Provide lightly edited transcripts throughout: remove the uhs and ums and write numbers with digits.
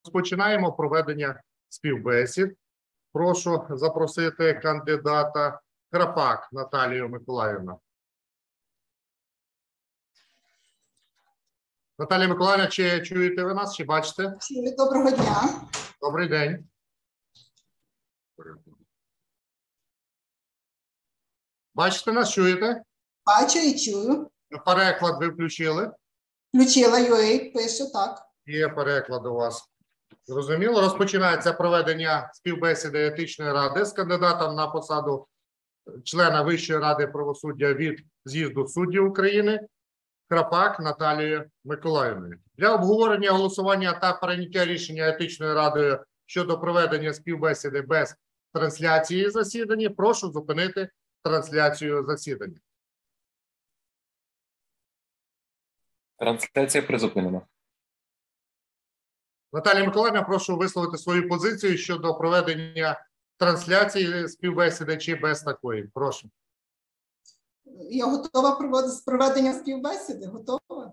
Розпочинаємо проведення співбесід. Прошу запросити кандидата Крапак Наталію Миколаївну. Наталія Миколаївна, чи чуєте ви нас, чи бачите? Доброго дня. Добрий день. Бачите нас, чуєте? Бачу і чую. Переклад ви включили? Включила UA, пише так. Є переклад у вас. Зрозуміло. Розпочинається проведення співбесіди етичної ради з кандидатом на посаду члена Вищої ради правосуддя від з'їзду суддів України Крапак Наталією Миколаївною. Для обговорення, голосування та прийняття рішення етичною радою щодо проведення співбесіди без трансляції засідання, прошу зупинити трансляцію засідання. Трансляція призупинена. Наталія Миколаївна, прошу висловити свою позицію щодо проведення трансляції співбесіди чи без такої. Прошу. Я готова проводити проведення співбесіди. Готова.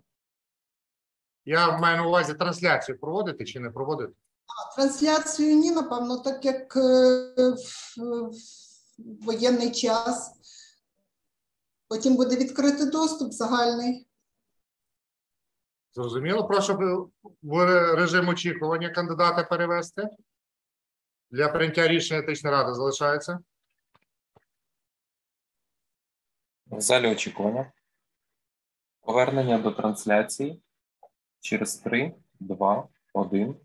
Я маю на увазі трансляцію проводити чи не проводити? Трансляцію ні, напевно, так як в воєнний час. Потім буде відкритий доступ загальний. Зрозуміло. Прошу в режим очікування кандидата перевести. Для прийняття рішення етичної ради залишається. В залі очікування. Повернення до трансляції через 3, 2, 1.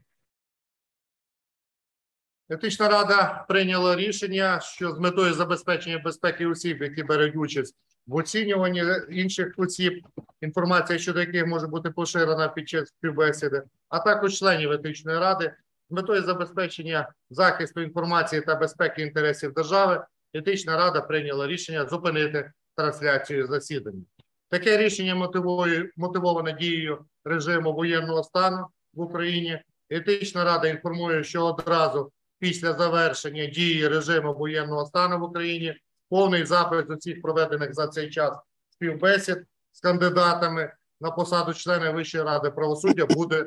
Етична рада прийняла рішення, що з метою забезпечення безпеки осіб, які беруть участь в оцінюванні інших осіб, інформація щодо яких може бути поширена під час співбесіди, а також членів етичної ради, з метою забезпечення захисту інформації та безпеки інтересів держави, етична рада прийняла рішення зупинити трансляцію засідання. Таке рішення мотивоване дією режиму воєнного стану в Україні. Етична рада інформує, що одразу після завершення дії режиму воєнного стану в Україні повний запис усіх проведених за цей час співбесід з кандидатами на посаду члена Вищої ради правосуддя буде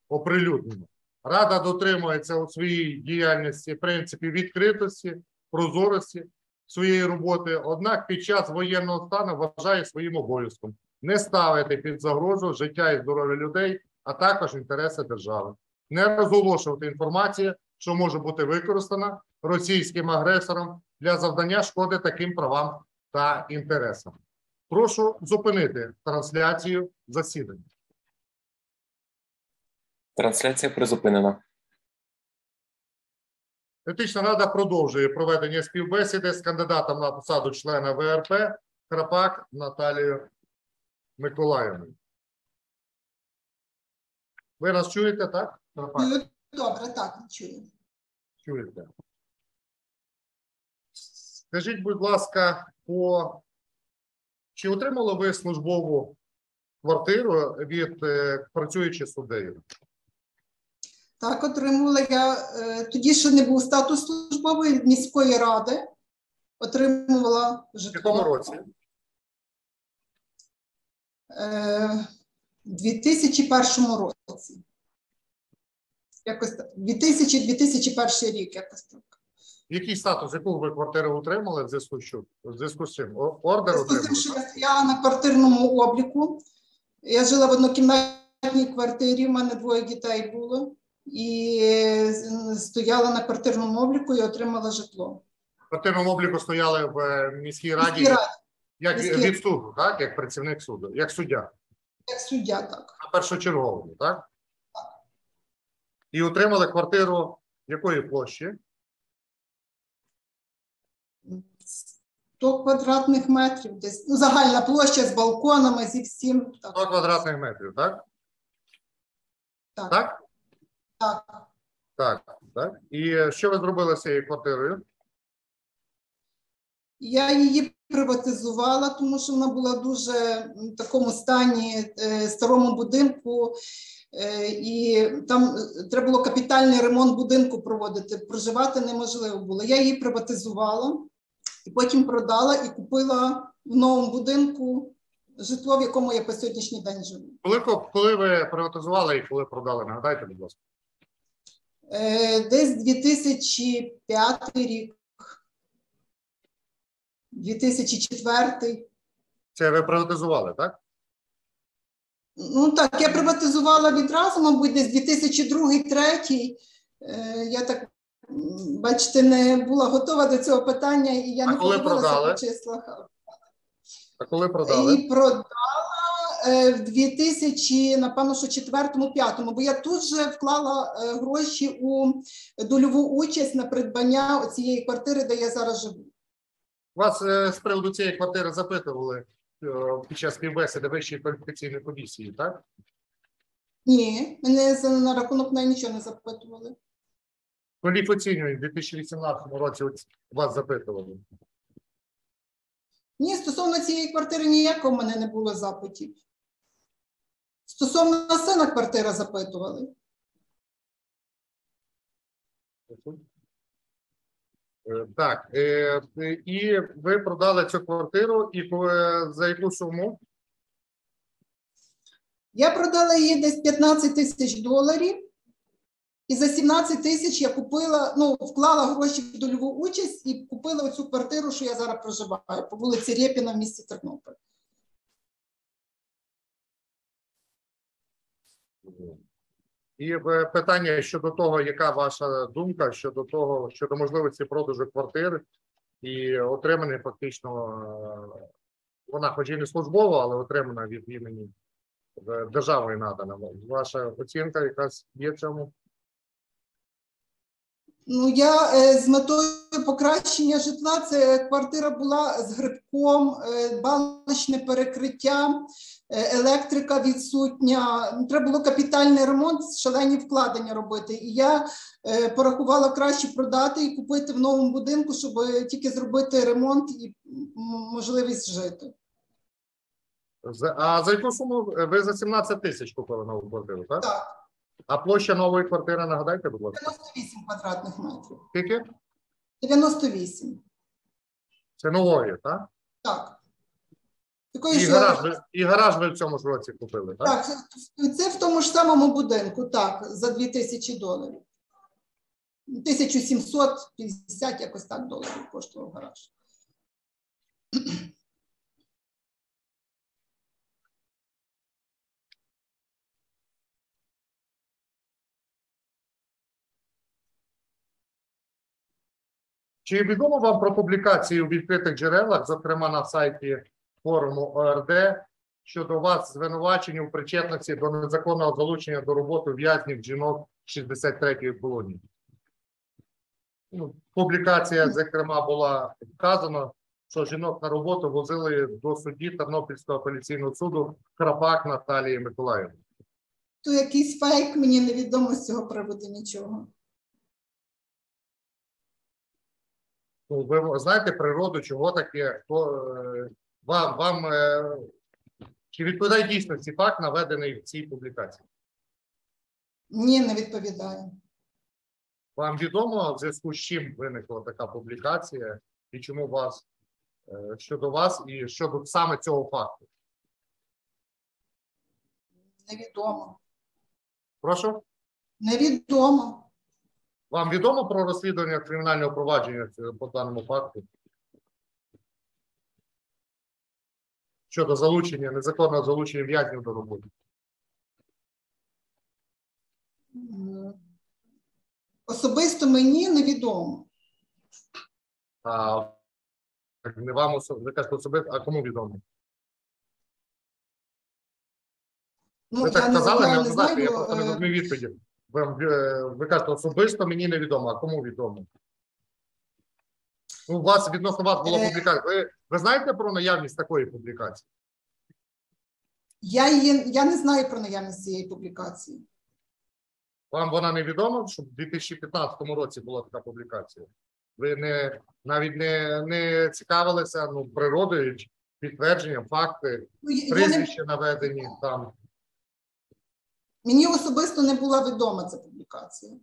оприлюднено. Рада дотримується у своїй діяльності принципів відкритості, прозорості своєї роботи, однак під час воєнного стану вважає своїм обов'язком не ставити під загрозу життя і здоров'я людей, а також інтереси держави, не розголошувати інформацію, що може бути використана російським агресором для завдання шкоди таким правам та інтересам. Прошу зупинити трансляцію засідання. Трансляція призупинена. Етична рада продовжує проведення співбесіди з кандидатом на посаду члена ВРП Крапак Наталією Миколаївною. Ви нас чуєте, так? Крапак? Добре, так, чую. Чуєте. Скажіть, будь ласка, чи отримали ви службову квартиру від працюючої суддею? Так, отримала я. Тоді ще не був статус службовий від міської ради. Отримувала житло. В якому році? У 2001 році. Якось так. 2000-2001 рік, якось так. Який статус, яку ви квартиру отримали в зв'язку з чим? Ордер отримали? Що я стояла на квартирному обліку. Я жила в однокімнатній квартирі, в мене 2 дітей було. І стояла на квартирному обліку і отримала житло. В квартирному обліку стояли в міській раді? Міській раді. Як від суду, так? Як працівник суду, як суддя? Як суддя, так. На першочерговому, так? Так. І отримали квартиру якої площі? 100 квадратних метрів. Десь, загальна площа з балконами, зі всім. 100 квадратних метрів, так? Так. Так? Так. Так, так. І що ви зробили з цією квартирою? Я її приватизувала, тому що вона була дуже в такому стані, старому будинку, і там треба було капітальний ремонт будинку проводити, проживати неможливо було. Я її приватизувала, і потім продала і купила в новому будинку житло, в якому я по сьогоднішній день живу. Коли ви приватизували і коли продали? Нагадайте, будь ласка. Десь 2005 рік, 2004. Це ви приватизували, так? Ну так, я приватизувала відразу, мабуть, десь 2002-2003. Я так, бачите, не була готова до цього питання, і я не коли подивилася продали? по числах. А коли продали? І продала в 2000, напевно, що 4-5, бо я тут же вклала гроші у дольову участь на придбання цієї квартири, де я зараз живу. Вас з приводу цієї квартири запитували під час співбесіди Вищої кваліфікаційної комісії, так? Ні, мене на рахунок неї нічого не запитували. Кваліфікаційної в 2018 році вас запитували. Ні, стосовно цієї квартири ніякого в мене не було запитів. Стосовно сина квартира запитували. Так, і ви продали цю квартиру, і за яку суму? Я продала її десь $15 000, і за 17 тисяч я купила, ну, вклала гроші в дольову участь і купила оцю квартиру, що я зараз проживаю, по вулиці Рєпіна в місті Тернопіль. І питання щодо того, яка ваша думка щодо того, щодо можливості продажу квартири і отримання фактично, вона хоч і не службова, але отримана від імені державою надана. Ваша оцінка якась є в цьому? Ну, я з метою покращення житла, це квартира була з грибком, балочне перекриття, електрика відсутня. Треба було капітальний ремонт, шалені вкладення робити. І я порахувала краще продати і купити в новому будинку, щоб тільки зробити ремонт і можливість жити. А за яку суму? Ви за 17 тисяч купили нову квартиру, так? Так. А площа нової квартири, нагадайте, будь ласка. 98 квадратних метрів. Скільки? 98. Це нової, так? Так. Такої, І що... гараж ви в цьому ж році купили, так? Так, це в тому ж самому будинку, так, за $2000. 1750, якось так, доларів коштував гараж. Чи відомо вам про публікації у відкритих джерелах, зокрема на сайті форуму ОРД, щодо вас звинувачення у причетності до незаконного залучення до роботи в'язнів жінок 63-ї колонії? Публікація, зокрема, була вказано, що жінок на роботу возили до судді Тернопільського апеляційного суду Крапак Наталії Миколаївни. То якийсь фейк, мені невідомо з цього приводу нічого. Ви знаєте природу, чого таке? Чи відповідає дійсності факт, наведений в цій публікації? Ні, не відповідає. Вам відомо, в зв'язку з чим виникла така публікація, і чому вас, щодо вас, і щодо саме цього факту? Невідомо. Прошу? Невідомо. Вам відомо про розслідування кримінального провадження по даному факту? Щодо залучення, незаконного залучення в'язнів до роботи? Особисто мені невідомо. А не вам особисто, ви кажете особисто, а кому відомо? Ну, Ви так сказали, я не не знаю, я знаю. просто не розумію відповіді. Ви кажете, особисто мені невідомо, а кому відомо? Ну, у вас, відносно вас була публікація. Ви знаєте про наявність такої публікації? Я не знаю про наявність цієї публікації. Вам вона не відома, що в 2015 році була така публікація? Ви навіть не цікавилися природою, підтвердженням, факти, прізвища наведені там? Мені особисто не була відома ця публікація.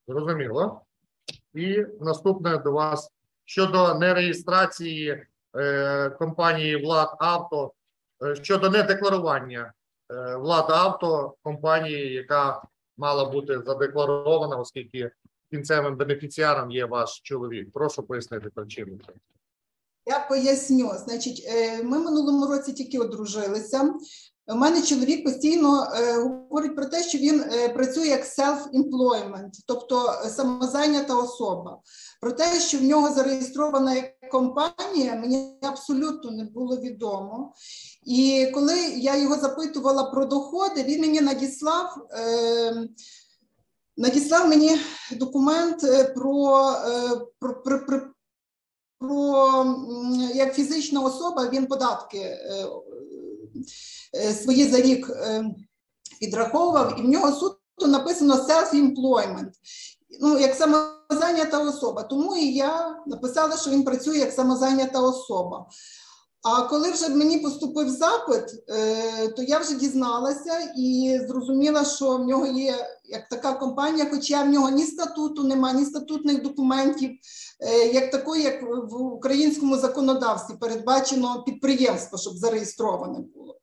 Зрозуміло. І наступне до вас щодо нереєстрації компанії «Влад Авто», щодо недекларування Влада Авто, компанії, яка мала бути задекларована, оскільки кінцевим бенефіціаром є ваш чоловік. Прошу пояснити причину. Я поясню. Значить, ми минулому році тільки одружилися. У мене чоловік постійно говорить про те, що він працює як self-employment, тобто самозайнята особа. Про те, що в нього зареєстрована як компанія, мені абсолютно не було відомо. І коли я його запитувала про доходи, він мені надіслав мені документ про як фізична особа, він податки свої за рік підраховував, і в нього суто написано self-employment, ну, як самозайнята особа. Тому і я написала, що він працює як самозайнята особа. А коли вже мені поступив запит, то я вже дізналася і зрозуміла, що в нього є як така компанія, хоча в нього ні статуту немає, ні статутних документів, як такої, як в українському законодавстві передбачено підприємство, щоб зареєстроване було.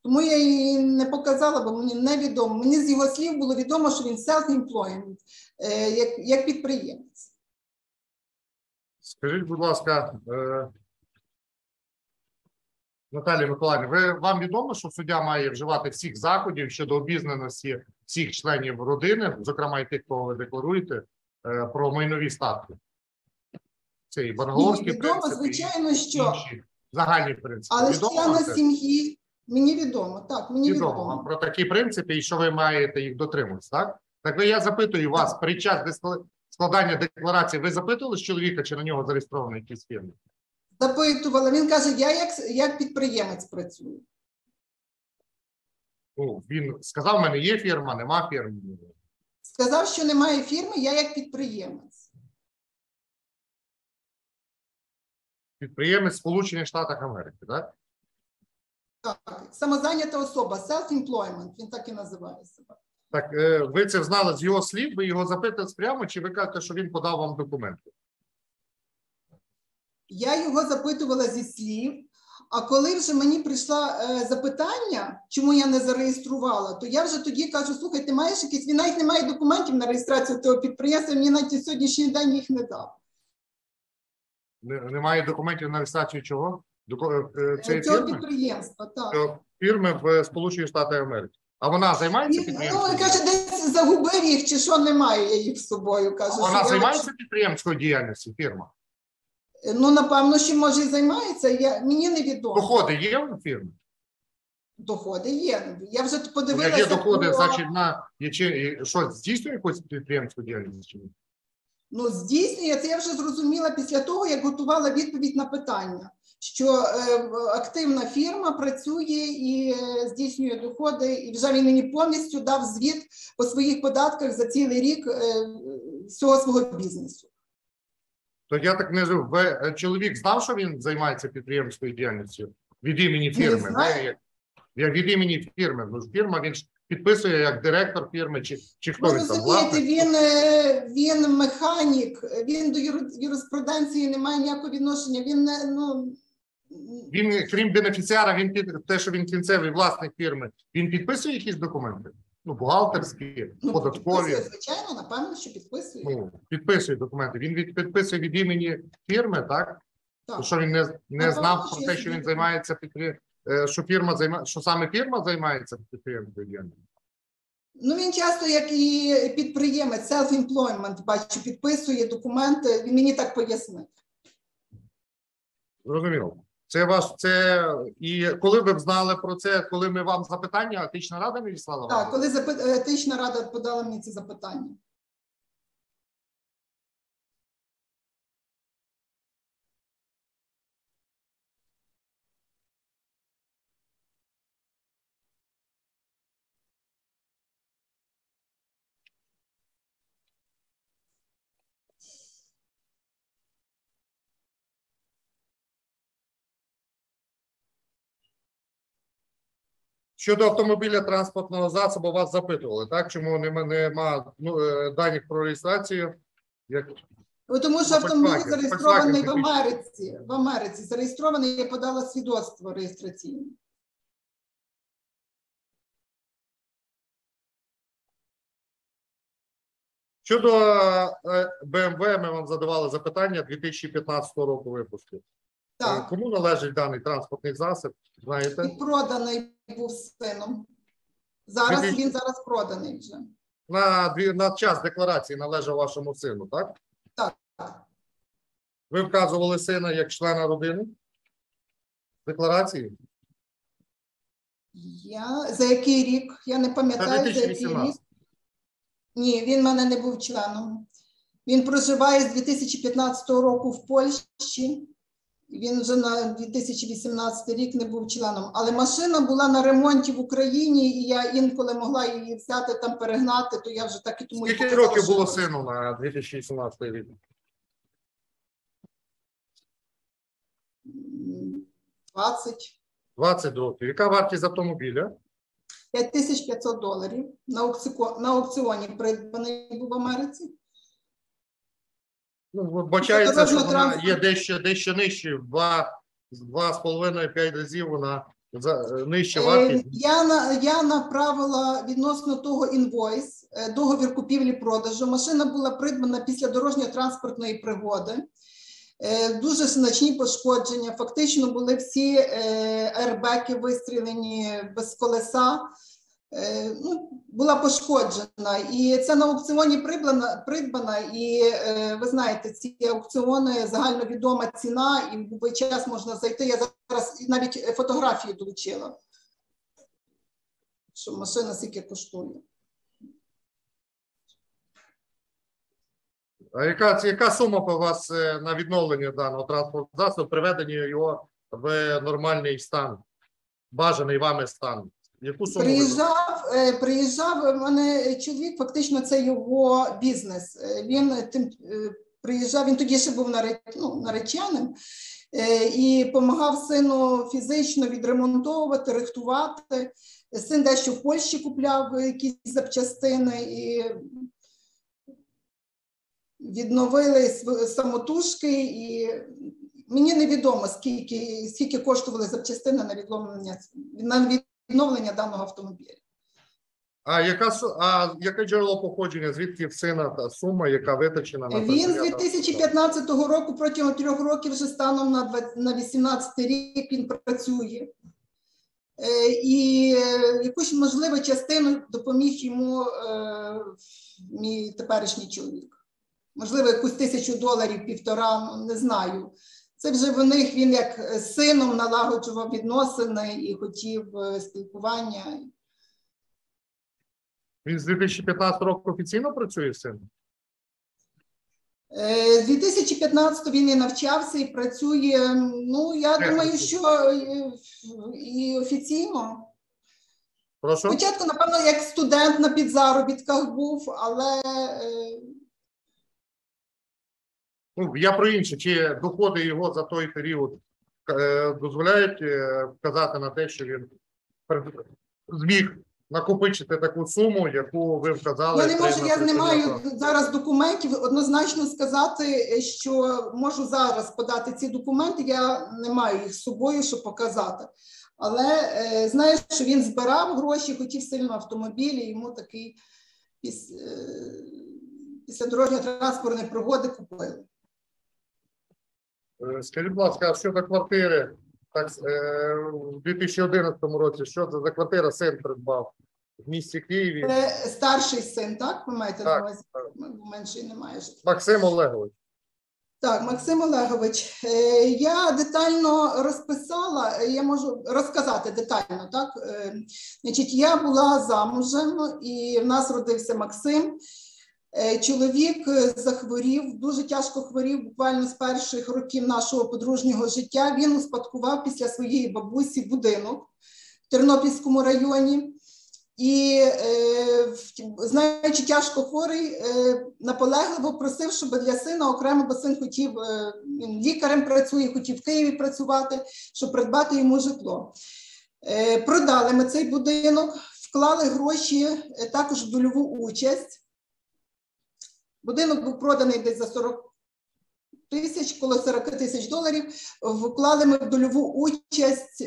Тому я її не показала, бо мені невідомо. Мені з його слів було відомо, що він self-employed, як підприємець. Скажіть, будь ласка, Наталія Миколаївна, вам відомо, що суддя має вживати всіх заходів щодо обізнаності всіх членів родини, зокрема і тих, кого ви декларуєте, про майнові статки? Це і Бангаловський відомо, принцип, звичайно, що. інші загальні принципи. Але відомо члена вам це? сім'ї мені відомо, так, мені Відомо вам відомо. про такі принципи і що ви маєте їх дотримуватися, так? Так я запитую вас, під час складання декларації, ви запитували з чоловіка, чи на нього зареєстровані якісь фірми? Запитувала, він каже, я як підприємець працюю. Ну, він сказав, в мене є фірма, нема фірми. Сказав, що немає фірми, я як підприємець. Підприємець в Сполучених Штатах Америки, так? Так, самозайнята особа, self-employment, він так і називає себе. Так, ви це знали з його слів, ви його запитали прямо, чи ви кажете, що він подав вам документи? Я його запитувала зі слів, а коли вже мені прийшло запитання, чому я не зареєструвала, то я вже тоді кажу, слухай, ти маєш якісь, він навіть не має документів на реєстрацію того підприємства, мені навіть на сьогоднішній день їх не дав. Немає документів на реєстрацію чого? Цієї Цього фірми? підприємства, так. Фірми в Сполучені Штати Америки. А вона займається Ну, підприємством? каже, десь загубив їх, чи що, немає я їх з собою. Каже, Вона що займається підприємською діяльністю, фірма? Ну, напевно, що, може, і займається, мені невідомо. Доходи є у фірми? Доходи є. Я вже Як подивилася. є доходи, значить, що, здійснює якусь підприємську діяльність? Чи ні? Ну, здійснює, це я вже зрозуміла після того, як готувала відповідь на питання, що активна фірма працює і здійснює доходи, і вже він мені повністю дав звіт по своїх податках за цілий рік всього свого бізнесу. То я так не знаю, чоловік знав, що він займається підприємською діяльністю від імені фірми? знаю. Я від імені фірми. Ну, фірма, він ж підписує як директор фірми, чи хто Ви він там, розумієте, власник? він механік, він до юриспруденції не має ніякого відношення, він не, ну... Він, крім бенефіціара, те, що він кінцевий власник фірми, він підписує якісь документи? Ну, бухгалтерські, податкові. Підписує, звичайно, напевно, що підписує. Ну, підписує документи. Він підписує від імені фірми, так? Так. Що він не Напевно, знав що про я те, що собі він займається що саме фірма займається підприємством діяльністю? Ну, він часто, як і підприємець, self-employment, бачу, підписує документи, він мені так пояснив. Зрозуміло. І коли ви б знали про це, коли ми вам запитання, Етична рада не відслала вам? Так, коли Етична рада подала мені це запитання. Щодо автомобіля транспортного засобу вас запитували, так? Чому нема даних про реєстрацію як Тому що Ну, автомобіль Volkswagen, зареєстрований в Volkswagen Америці. В Америці зареєстрований, я подала свідоцтво реєстраційне. Щодо BMW, ми вам задавали запитання 2015 року випуску. Так, Кому належить даний транспортний засіб, знаєте? і проданий був сином. Зараз 2000 він зараз проданий вже. На час декларації належав вашому сину, так? Так. Ви вказували сина як члена родини? Декларації? За який рік? Я не Це пам'ятаю, за який рік. 2018. Ні, він в мене не був членом. Він проживає з 2015 року в Польщі. Він вже на 2018 рік не був членом. Але машина була на ремонті в Україні, і я інколи могла її взяти там, перегнати, то я вже так і тому... Скільки і показала, років що було я- сину на 2018 рік? 20. 20 років. Яка вартість автомобіля? $5500 на аукціоні придбаний був в Америці. Ну, вбачається, що вона Дорожньо-транспортний. є дещо нижче, в 2,5-5 разів вона нижча вартість. Я направила відносно того інвойс, договір купівлі-продажу. Машина була придбана після дорожньо-транспортної пригоди. Дуже значні пошкодження. Фактично були всі аербеки вистрілені без колеса. Була пошкоджена. І це на аукціоні придбана. І ви знаєте, ці аукціони, загальновідома ціна, і в будь-який час можна зайти. Я зараз навіть фотографію долучила, що машина скільки коштує. А яка сума по вас на відновлення даного транспортного засобу, приведення його в нормальний стан, бажаний вами стан? Яку суму? Приїжджав, у мене чоловік, фактично це його бізнес. Він приїжджав, він тоді ще був нареченим, і допомагав сину фізично відремонтовувати, рихтувати. Син дещо в Польщі купляв якісь запчастини і відновили самотужки, і мені невідомо, скільки коштували запчастини на відновлення даного автомобіля. А яке джерело походження? Звідки в сина та сума, яка витрачена на Він з 2015 року протягом 3 років вже станом на 18 рік він працює. І якусь можливу частину допоміг йому мій теперішній чоловік. Можливо, якусь $1000, 1,5, не знаю. Це вже в них, він як з сином налагоджував відносини і хотів спілкування. Він з 2015 року офіційно працює син? З 2015 він і навчався, і працює, я думаю, що і офіційно. Прошу? Спочатку, напевно, як студент на підзаробітках був, але... Я про інше. Чи доходи його за той період дозволяють вказати на те, що він зміг накопичити таку суму, яку ви вказали? Я не маю зараз документів. Однозначно сказати, що можу зараз подати ці документи, я не маю їх з собою, щоб показати. Але знаю, що він збирав гроші, хотів сильно автомобіль, і йому такий після дорожньо-транспортної пригоди купили. Скажіть, будь ласка, а щодо квартири, так, в 2011 році, що це за квартира син придбав в місті Києві? Старший син, так? Ви маєте на увазі? Так. Менший немає. Максим Олегович. Так, Максим Олегович, я детально розписала, я можу розказати детально, так? Значить, я була замужем, і в нас родився Максим. Чоловік захворів, дуже тяжко хворів, буквально з перших років нашого подружнього життя. Він успадкував після своєї бабусі будинок в Тернопільському районі. І, знаючи, тяжко хворий, наполегливо просив, щоб для сина окремо, бо син хотів, він лікарем працює, хотів в Києві працювати, щоб придбати йому житло. Продали ми цей будинок, вклали гроші також в дольову участь. Будинок був проданий десь за тисяч, коло 40 тисяч доларів, вклали ми в дольову участь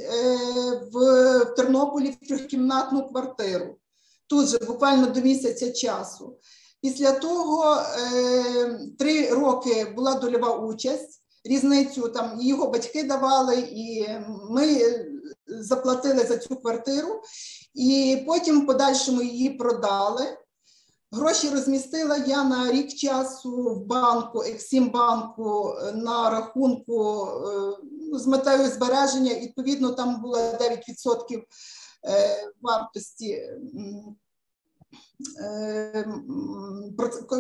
в Тернополі в трьохкімнатну квартиру. Тут же буквально до місяця часу. Після того 3 роки була дольова участь, різницю там його батьки давали, і ми заплатили за цю квартиру, і потім в подальшому її продали. Гроші розмістила я на рік часу в банку, Ексімбанку, на рахунку з метою збереження. Відповідно, там було 9% вартості.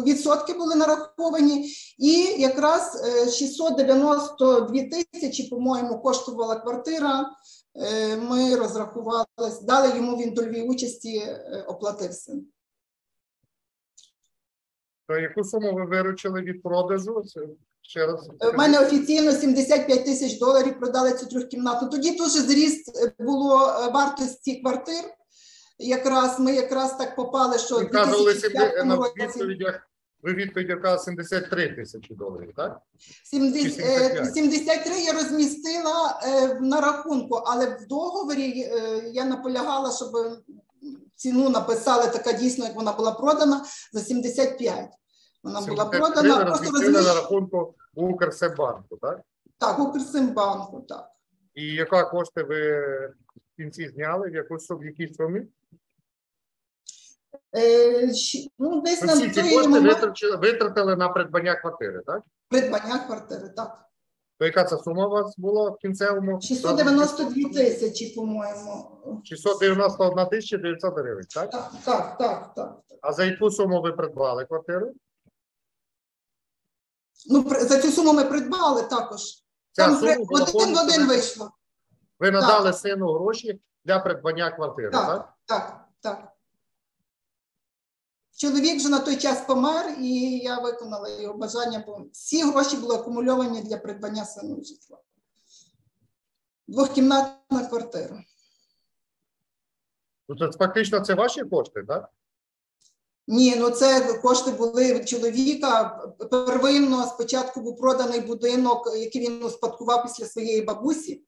Відсотки були нараховані, і якраз 692 тисячі, по-моєму, коштувала квартира. Ми розрахувалися, дали йому в дольовій участі, оплатив син. То яку суму ви виручили від продажу? Ще раз. У мене офіційно 75 тисяч доларів продали цю трьохкімнатну. Тоді дуже зріст було вартості квартир. Ми якраз так попали, що Ви казали, на році... відповідь казали 73 тисячі доларів, так? 73 я розмістила на рахунку, але в договорі я наполягала, щоб ціну написали така дійсно, як вона була продана, за 75. Вона була продана. Просто на рахунку Укрсиббанку, так? Так, Укрсиббанку, так. І яка кошти ви в кінці зняли? В якій сумі? Десь всі ці кошти витратили на придбання квартири, так? Придбання квартири, так. То яка це сума у вас була в кінцевому? 692 тисячі, по-моєму. 691 тисяча 900 гривень, так? Так. А за яку суму ви придбали квартиру? За цю суму ми придбали також. Ця сума була один в один вийшло. Ви надали сину гроші для придбання квартири, так? Так. Чоловік вже на той час помер, і я виконала його бажання, бо всі гроші були акумульовані для придбання сину житла. Двохкімнатна квартира. Тобто фактично це ваші кошти, так? Ні, це кошти були від чоловіка. Первинно спочатку був проданий будинок, який він успадкував після своєї бабусі.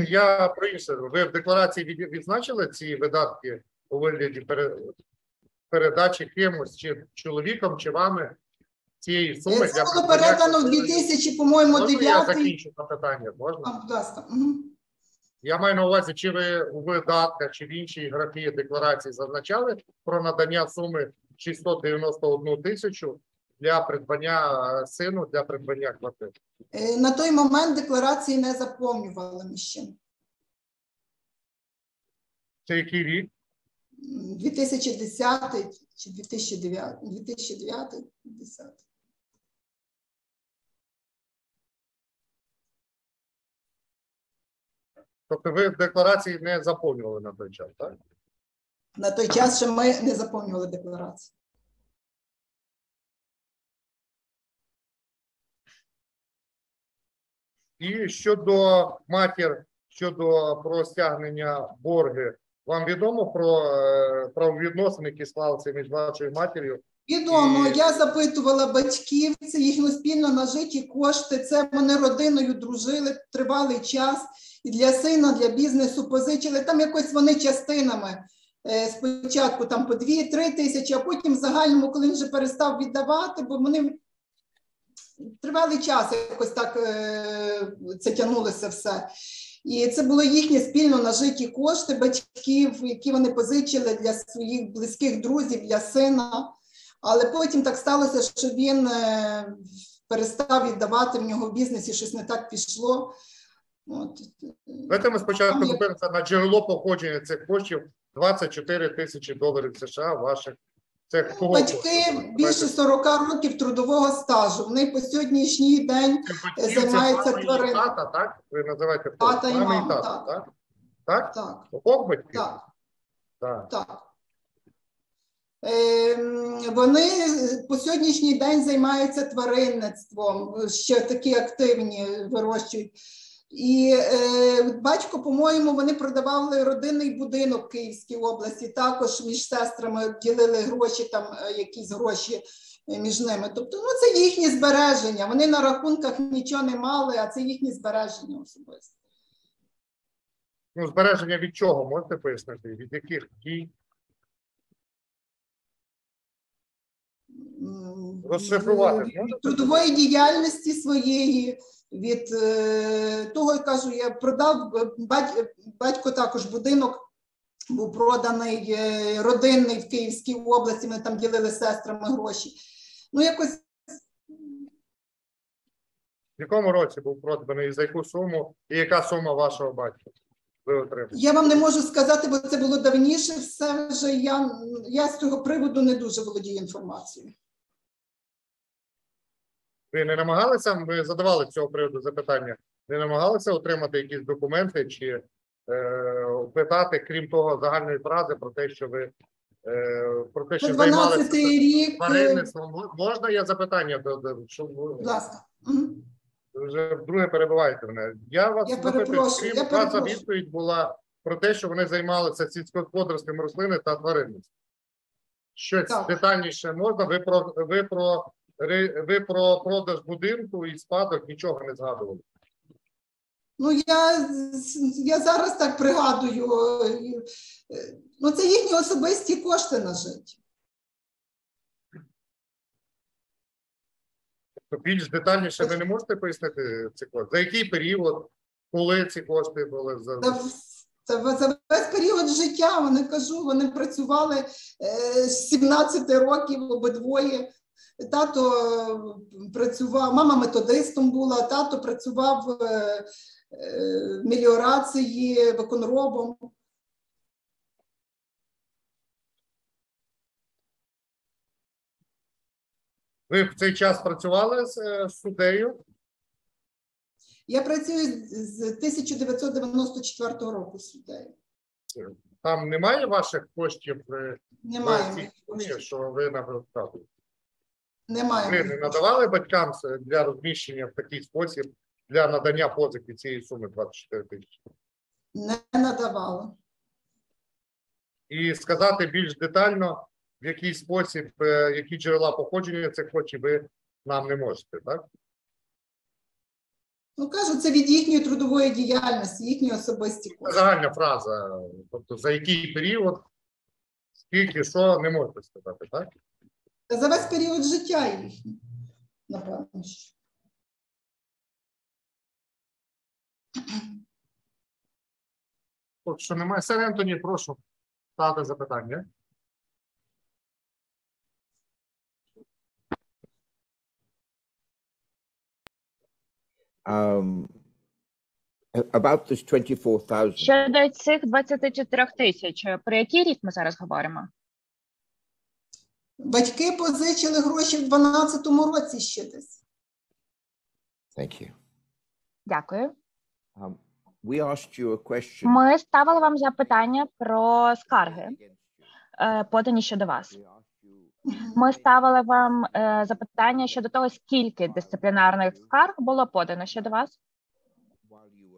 Я про інше. Ви в декларації відзначили ці видатки у вигляді передачі кимось, чи чоловіком, чи вами цієї суми? Це було передано в 2000, по-моєму, 9. Можна я закінчу на питання? Можна? Будь ласка. Я маю на увазі, чи ви у видатках, чи в іншій графі декларації зазначали про надання суми 691 тисячу для придбання сину, для придбання квартири? На той момент декларації не заповнювали ми ще. Це який рік? 2010 чи 2009? 2009-2010. Тобто ви в декларації не заповнювали на той час, так? На той час ще ми не заповнювали декларацію. І щодо про стягнення борги, вам відомо про правовідносини, які склалися між вашою матір'ю? Відомо, я запитувала батьків, це їхні спільно нажиті кошти, це вони родиною дружили тривалий час, і для сина, для бізнесу позичили, там якось вони частинами, спочатку там по 2-3 тисячі, а потім в загальному, коли він вже перестав віддавати, бо вони тривалий час якось так це тягнулося все. І це були їхні спільно нажиті кошти батьків, які вони позичили для своїх близьких друзів, для сина. Але потім так сталося, що він перестав віддавати, в нього в бізнесі щось не так пішло. Давайте ми спочатку зупинимося на джерело походження цих коштів. 24 тисячі доларів США ваших. Це кого? Батьки більше 40 років трудового стажу. Вони по сьогоднішній день займаються тваринами. Тата, так? Ви називаєте тата і мама, тата, так? Так? Так. Обох батьків? Так. Вони по сьогоднішній день займаються тваринництвом, ще такі активні вирощують. І батько, по-моєму, вони продавали родинний будинок в Київській області, також між сестрами ділили гроші, там якісь гроші. між ними. Тобто, ну, це їхні збереження. Вони на рахунках нічого не мали, а це їхні збереження особисто. Ну, збереження від чого, можете пояснити? Від яких дій? Розшифрувати Від можете? трудової діяльності своєї, від того, я кажу, я продав, батько також будинок, був проданий родинний в Київській області, ми там ділили з сестрами гроші. Ну, якось В якому році був проданий, за яку суму і яка сума вашого батька ви отримали? я вам не можу сказати, бо це було давніше все вже, я з цього приводу не дуже володію інформацією. Ви не намагалися, ви задавали з цього приводу запитання, не намагалися отримати якісь документи чи питати, крім того, загальної фрази про те, що ви Це 12-й рік, тваринництвом? Можна я запитання? Щоб ви будь ласка. Мгм. вже вдруге перебиваєте мене. Я вас Я запитую, перепрошую, крім я ваша перепрошую. відповідь була про те, що вони займалися сільськогосподарськими рослини та тваринництвом. Щось Так. детальніше можна? Ви про продаж будинку і спадок нічого не згадували. Ну, я зараз так пригадую, ну, це їхні особисті кошти на життя. То більш детальніше ви не можете пояснити ці кошти? За який період, коли ці кошти були? Це за весь період життя, вони працювали з 17 років обидвоє. Тато працював, мама методистом була, тато працював в меліорації, виконробом. Ви в цей час працювали з суддею? Я працюю з 1994 року з суддею. Там немає ваших коштів? Немає. в цій моїх сумі, коштів. що ви нагадали? Немає. Ви не моїх надавали батькам для розміщення в такий спосіб, для надання позики цієї суми 24 тисячі? коштів. Не надавала. І сказати більш детально, в який спосіб, які джерела походження цих коштів ви нам не можете, так? Ну, кажу, це від їхньої трудової діяльності, їхні особисті Це кошти. загальна фраза, тобто за який період, скільки, що, не можете сказати, так? За весь період життя їхній, напевно. що. Поки що немає. Сер Ентоні, прошу ставити запитання. About this 24,000. Щодо цих 24 тисяч, про який рік ми зараз говоримо? Батьки позичили гроші в 12-му році ще десь. Thank you. Дякую. We asked you a question. Ми ставили вам запитання про скарги, подані щодо вас. Ми ставили вам запитання щодо того, скільки дисциплінарних скарг було подано щодо вас,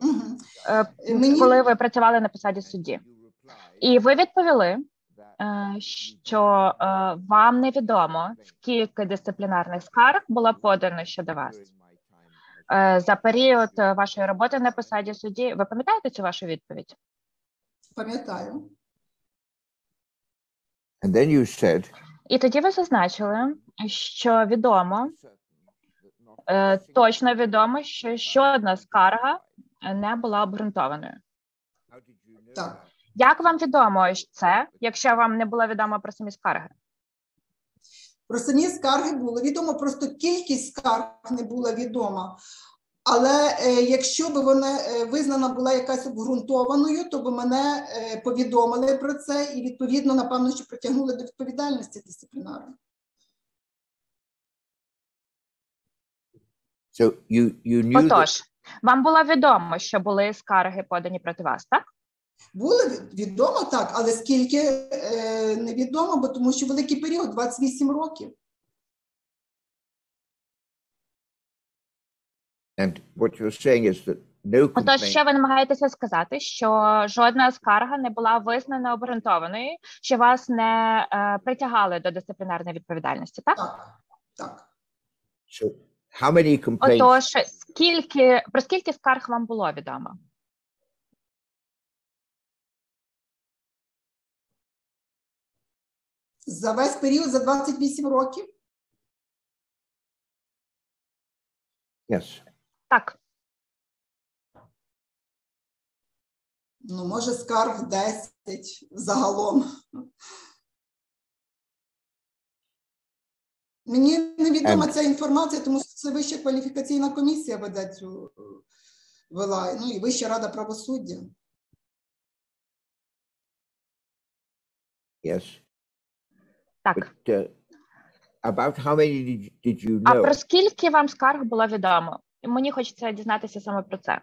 Мгм. Мені- коли ви працювали на посаді судді. І ви відповіли, що вам невідомо, скільки дисциплінарних скарг було подано щодо вас. За період вашої роботи на посаді судді. Ви пам'ятаєте цю вашу відповідь? Пам'ятаю. And then you said, І тоді ви зазначили, що відомо, точно відомо, що жодна скарга не була обґрунтованою. Так. Як вам відомо це, якщо вам не було відомо про самі скарги? Про самі скарги було відомо, просто кількість скарг не була відома. Але якщо б вона визнана була якась обґрунтованою, то б мене повідомили про це і, відповідно, напевно, що притягнули до відповідальності дисциплінарної. so you knew that Отож, вам було відомо, що були скарги подані проти вас, так? Було відомо, так, але скільки невідомо, бо тому що великий період, 28 років. and what you're saying is that no Отож, complaint що ви намагаєтеся сказати, що жодна скарга не була визнана обґрунтованою, що вас не притягали до дисциплінарної відповідальності, так? Так, Так. So how many complaints? Отож, про скільки скарг вам було відомо? За весь період, за 28 років? Yes. Так. Ну, може, скарг 10 загалом. Мені невідома ця інформація, тому що це Вища кваліфікаційна комісія вела, ну і Вища рада правосуддя. Yes. Так. But about how many did you А know? про скільки вам скарг було відомо? Мені хочеться дізнатися саме про це.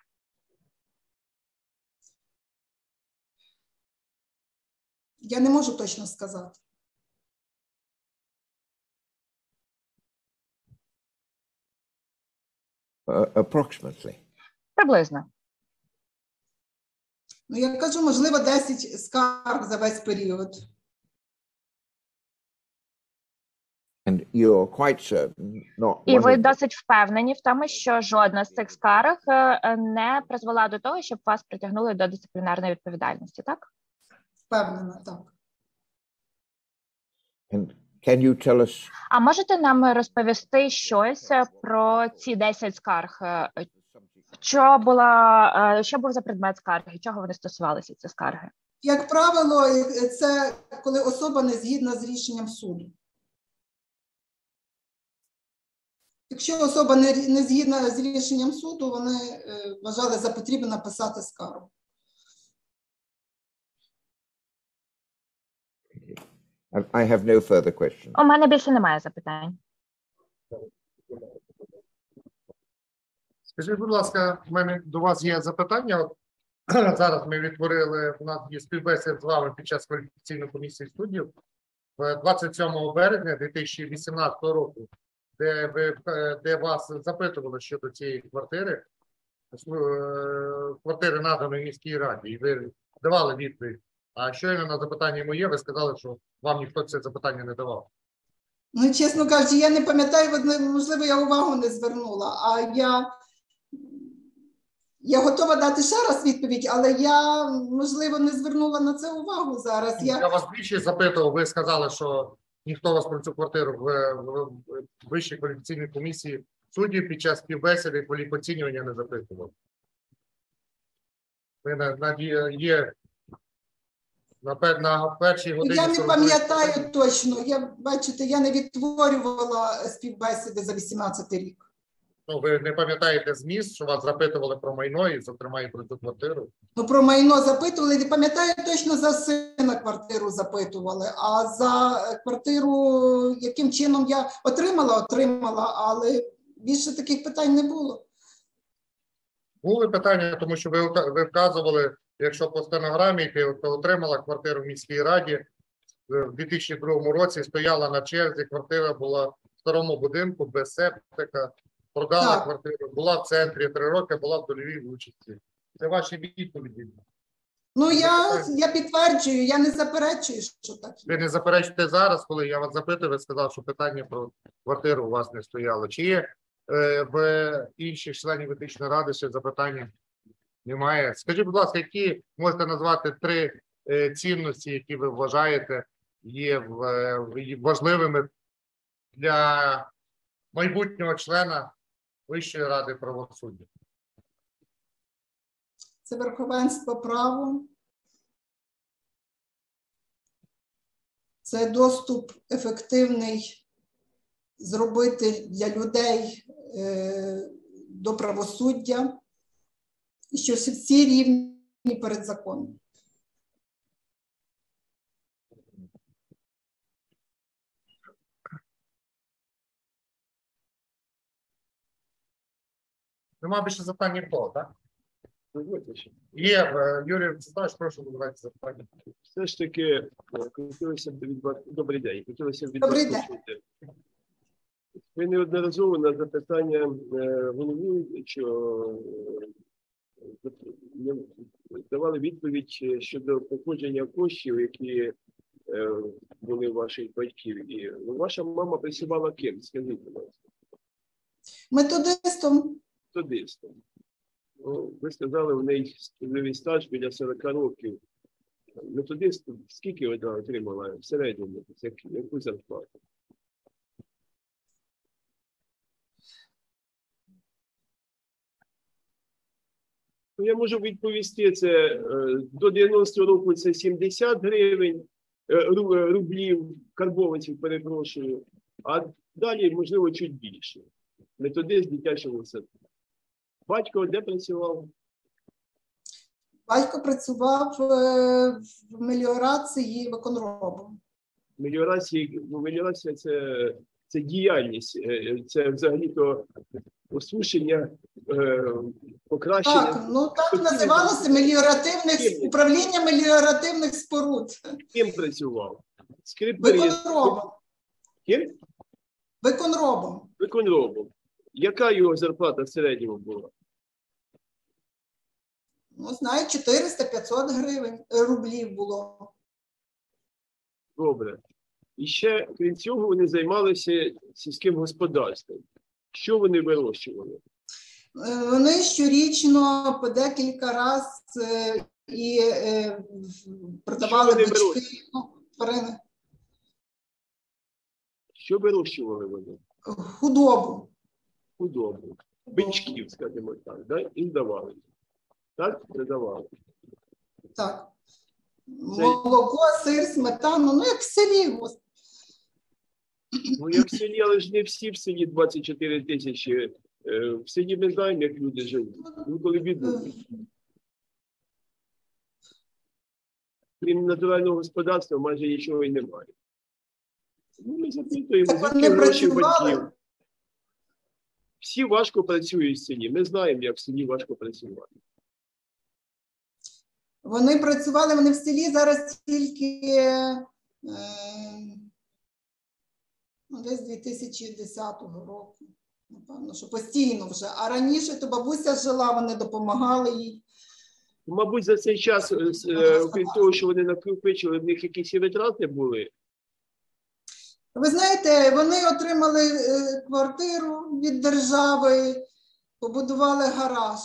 Я не можу точно сказати. Approximately. Приблизно. Ну, я кажу, можливо, 10 скарг за весь період. And you're quite certain not І one ви of them. досить впевнені в тому, що жодна з цих скарг не призвела до того, щоб вас притягнули до дисциплінарної відповідальності, так? Впевнена, так. And can you tell us А можете нам розповісти щось про ці 10 скарг? Що був за предмет скарги? Чого вони стосувалися, ці скарги? Як правило, це коли особа не згідна з рішенням суду. Якщо особа не згідна з рішенням суду, вони вважали за потрібне написати скаргу. I have no further questions. У мене більше немає запитань. Скажіть, будь ласка, в мене до вас є запитання. От, зараз ми відтворили, у нас є співбесід з вами під час кваліфікаційної комісії суддів 27 березня 2018 року, де вас запитували щодо цієї квартири, квартири наданої міській раді, і ви давали відповідь. А щойно на запитання моє, ви сказали, що вам ніхто це запитання не давав. Ну, чесно кажучи, я не пам'ятаю, можливо, я увагу не звернула, а я готова дати ще раз відповідь, але я, можливо, не звернула на це увагу зараз. Я вас двічі запитував, ви сказали, що ніхто вас про цю квартиру в Вищій кваліфікаційній комісії суддів під час співбесіди кваліфоцінювання не запитував. Ви на першій годині... Я не пам'ятаю точно. Бачите, я не відтворювала співбесіди за 18 рік. Ну, ви не пам'ятаєте зміст, що вас запитували про майно і, зокрема, і про цю квартиру? Ну, про майно запитували, не пам'ятаю точно, за сина квартиру запитували, а за квартиру, яким чином я отримала, але більше таких питань не було. Були питання, тому що ви вказували, якщо по стенограмі, ти отримала квартиру в міській раді, в 2002 році стояла на черзі, квартира була в старому будинку, без септика, продала Так. квартиру, була в центрі 3 роки, була в дольовій участі. Це ваші відповіді. Ну, я підтверджую, я не заперечую, що так. Ви не заперечуєте зараз, коли я вас запитую, ви сказали, що питання про квартиру у вас не стояло. Чи є в інших членів етичної ради ще запитання? Немає. Скажіть, будь ласка, які можете назвати 3 цінності, які ви вважаєте є важливими для майбутнього члена Вищої ради правосуддя? Це верховенство права, це доступ ефективний зробити для людей до правосуддя, і що всі рівні перед законом. Нема більше запитань нікого, так? Є, Юрій, знаєш, прошу задавати запитання. Все ж таки, хотілося б від вас... Добрий день. Хотілося б від Добрий вас день. почути. Ви неодноразово на запитання головуючого давали відповідь щодо походження коштів, які були ваших батьків. І ваша мама працювала ким? Скажіть, будь ласка. Методистом. Методистом. Ну, ви сказали, в неї стажовий стаж біля 40 років. Методист, скільки вона отримала в середньому? Яку зарплату? Ну, я можу відповісти, це до 90 року це 70 гривень, рублів, карбованців, перепрошую, а далі, можливо, чуть більше. Методист дитячого садку. Батько де працював? Батько працював в меліорації виконробом. Меліорація це діяльність, це взагалі-то осушення, покращення. Так, ну так називалося управління меліоративних споруд. Ким працював? Скрипарем. Виконробом. Ким? Виконробом. Виконробом. Яка його зарплата в середньому була? Ну, знаю, 400-500 гривень, рублів було. Добре. І ще, крім цього, вони займалися сільським господарством. Що вони вирощували? Вони щорічно по декілька разів і продавали бички, тварини. Що вирощували вони? Худобу. Худобу. Бичків, скажімо так, да? І здавали. Так? Продавали. Так. Молоко, сир, сметану, ну як в селі. Ну, як в селі, але ж не всі в селі 24 тисячі. В селі ми знаємо, як люди живуть. Ну, коли бідуть. Крім натурального господарства, майже нічого і немає. Ну, ми запитуємо, звідки гроші в батьків. Всі важко працюють в селі. Ми знаємо, як в селі важко працювати. Вони працювали, вони в селі зараз тільки десь 2010 року. Напевно, що постійно вже. А раніше то бабуся жила, вони допомагали їй. Мабуть, за цей час, окрім того, що вони накопичили, в них якісь і витрати були. Ви знаєте, вони отримали квартиру від держави, побудували гараж.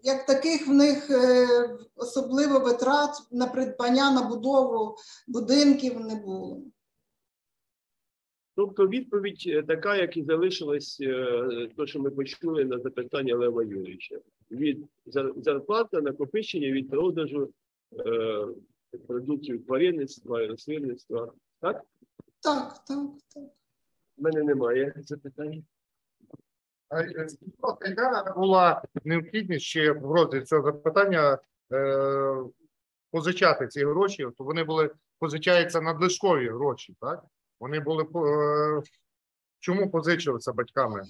Як таких в них особливо витрат на придбання, на будову будинків не було. Тобто відповідь така, як і залишилась, то, що ми почули на запитання Лева Юрійовича. Від зарплати, накопичення, від продажу продуктів тваринництва і рослинництва. Так? Так, так, так. У мене немає запитань. Яка була необхідність ще в розгляді цього запитання позичати ці гроші? То вони були позичаються надлишкові гроші, так? Вони були чому позичилися батьками?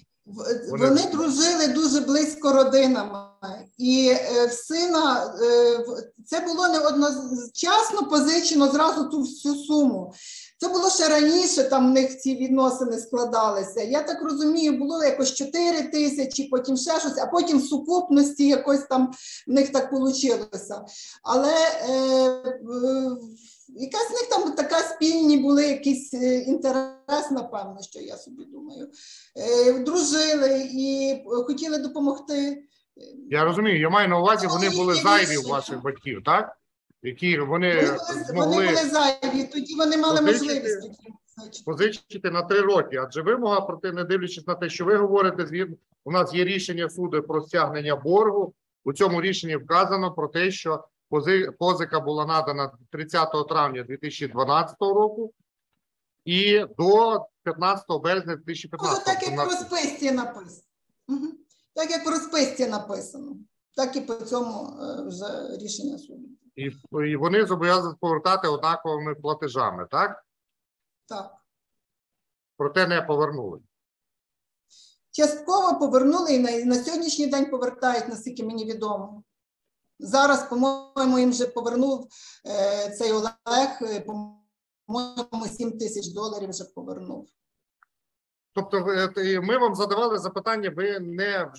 Вони дружили дуже близько родинами, і в сина це було не одночасно позичено зразу ту всю суму. Це було ще раніше, там в них ці відносини складалися. Я так розумію, було якось 4 тисячі, потім ще щось, а потім в сукупності якось там в них так вийшло. Але якась в них там така спільні були, якийсь інтерес, напевно, що я собі думаю. Дружили і хотіли допомогти. Я розумію, я маю на увазі, вони були зайві у ваших батьків, так? Які вони Вони були зайві, тоді вони мали можливість позичити на 3 роки. Адже вимога, проте, не дивлячись на те, що ви говорите, у нас є рішення суду про стягнення боргу. У цьому рішенні вказано про те, що позика була надана 30 травня 2012 року і до 15 березня 2015 року. Так, як в розписці написано. Так, як в розписці написано. Так і по цьому вже рішення суду. І вони зобов'язані повертати однаковими платежами, так? Так. Проте не повернули. Частково повернули і на сьогоднішній день повертають, наскільки мені відомо. Зараз, по-моєму, їм вже повернув цей Олег, по-моєму, $7 тисяч вже повернув. Тобто ми вам задавали запитання, ви не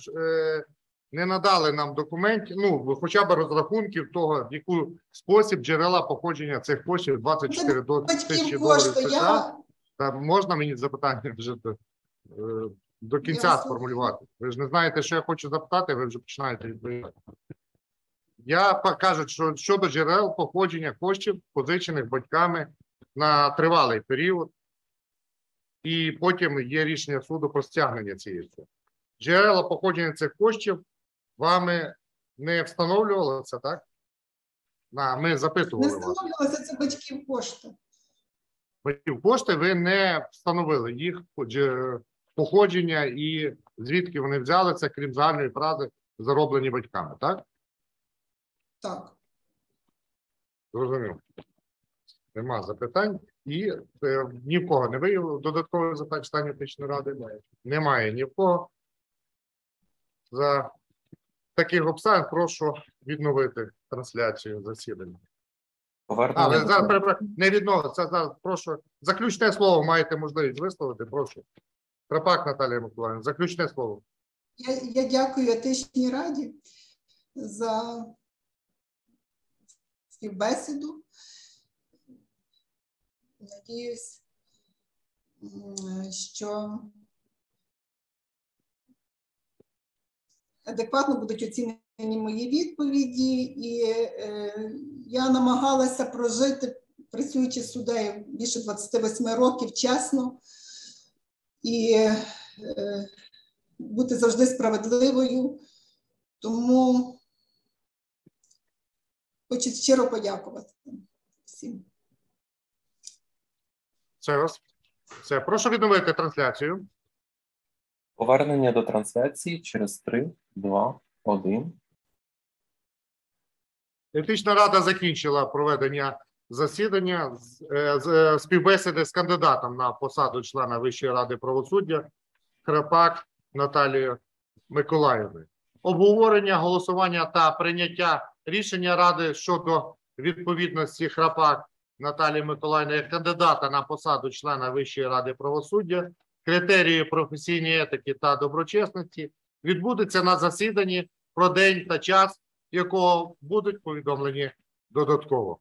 не надали нам документів, ну, хоча б розрахунків того, в яку спосіб джерела походження цих коштів 24 тисячі доларів Кошти, США. Та можна мені запитання вже до кінця Я сформулювати? Ви ж не знаєте, що я хочу запитати, ви вже починаєте відповідати. Я кажу, що щодо джерел походження коштів, позичених батьками на тривалий період, і потім є рішення суду про стягнення цієї суми. Джерела походження цих коштів вами не встановлювалося, так? Ми Не запитували вас. встановлювалися, це батьків кошти. Батьків кошти ви не встановили їх походження і звідки вони взялися, крім загальної фрази, зароблені батьками, так? Так. Зрозуміло. Нема запитань. І ні в кого не виявило додаткових запитань читання етичної ради? Немає ні в кого. За таких обставин прошу відновити трансляцію засідання. Повернення Але до зараз не відновити, це зараз прошу. Заключне слово маєте можливість висловити, прошу. Крапак Наталія Миколаївна, заключне слово. Я дякую етичній раді за співбесіду. Надіюсь, що адекватно будуть оцінені мої відповіді, і я намагалася прожити, працюючи суддею більше 28 років, чесно, і бути завжди справедливою. Тому хочу щиро подякувати всім. Все, прошу відновити трансляцію. Повернення до трансляції через 3, 2, 1. Етична рада закінчила проведення засідання з співбесіди з кандидатом на посаду члена Вищої ради правосуддя Крапак Наталією Миколаївною. Обговорення, голосування та прийняття рішення ради щодо відповідності Крапак Наталії Миколаївни як кандидата на посаду члена Вищої ради правосуддя, критерії професійної етики та доброчесності відбудеться на засіданні про день та час, якого будуть повідомлені додатково.